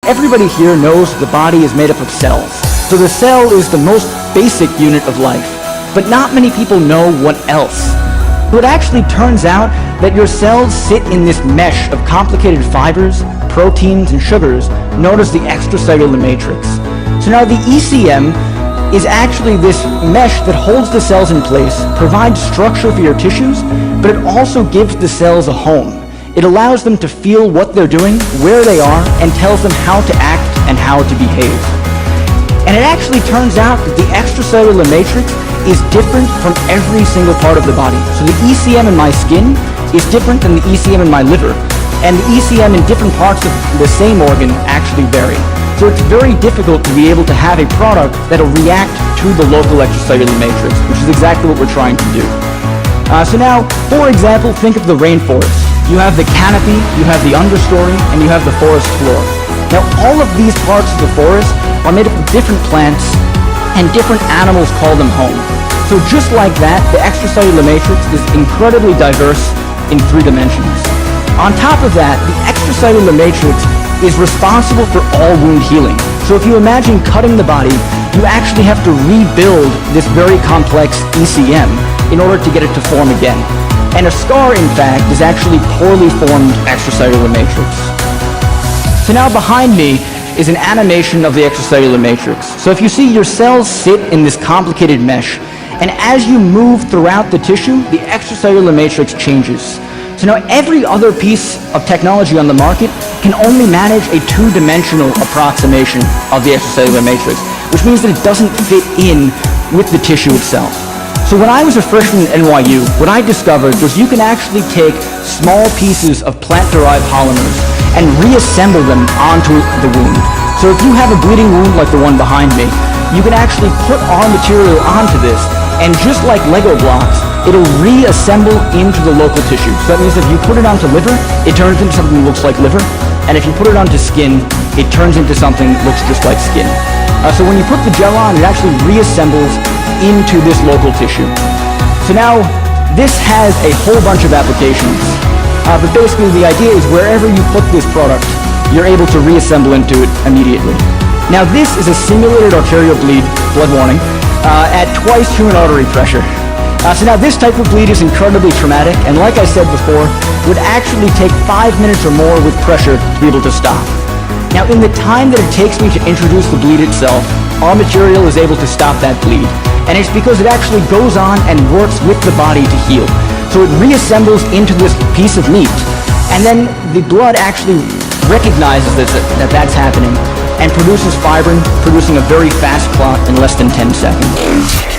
Everybody here knows the body is made up of cells. So the cell is the most basic unit of life. But not many people know what else. So it actually turns out that your cells sit in this mesh of complicated fibers, proteins, and sugars known as the extracellular matrix. So now the ECM is actually this mesh that holds the cells in place, provides structure for your tissues, but it also gives the cells a home. It allows them to feel what they're doing, where they are, and tells them how to act and how to behave. And it actually turns out that the extracellular matrix is different from every single part of the body. So the ECM in my skin is different than the ECM in my liver, and the ECM in different parts of the same organ actually vary. So it's very difficult to be able to have a product that'll react to the local extracellular matrix, which is exactly what we're trying to do. So now, for example, think of the rainforest. You have the canopy, you have the understory, and you have the forest floor. Now, all of these parts of the forest are made up of different plants, and different animals call them home. So just like that, the extracellular matrix is incredibly diverse in 3 dimensions. On top of that, the extracellular matrix is responsible for all wound healing. So if you imagine cutting the body, you actually have to rebuild this very complex ECM in order to get it to form again. And a scar, in fact, is actually poorly formed extracellular matrix. So now behind me is an animation of the extracellular matrix. So if you see, your cells sit in this complicated mesh, and as you move throughout the tissue, the extracellular matrix changes. So now every other piece of technology on the market can only manage a 2-dimensional approximation of the extracellular matrix, which means that it doesn't fit in with the tissue itself. So when I was a freshman at NYU, what I discovered was you can actually take small pieces of plant-derived polymers and reassemble them onto the wound. So if you have a bleeding wound like the one behind me, you can actually put our material onto this, and just like Lego blocks, it'll reassemble into the local tissue. So that means if you put it onto liver, it turns into something that looks like liver, and if you put it onto skin, it turns into something that looks just like skin. So when you put the gel on, it actually reassembles into this local tissue. So now, this has a whole bunch of applications, but basically the idea is wherever you put this product, you're able to reassemble into it immediately. Now this is a simulated arterial bleed, blood warning, at twice human artery pressure. So now this type of bleed is incredibly traumatic, and like I said before, would actually take 5 minutes or more with pressure to be able to stop. Now in the time that it takes me to introduce the bleed itself, our material is able to stop that bleed. And it's because it actually goes on and works with the body to heal. So it reassembles into this piece of meat, and then the blood actually recognizes that that's happening and produces fibrin, producing a very fast clot in less than 10 seconds.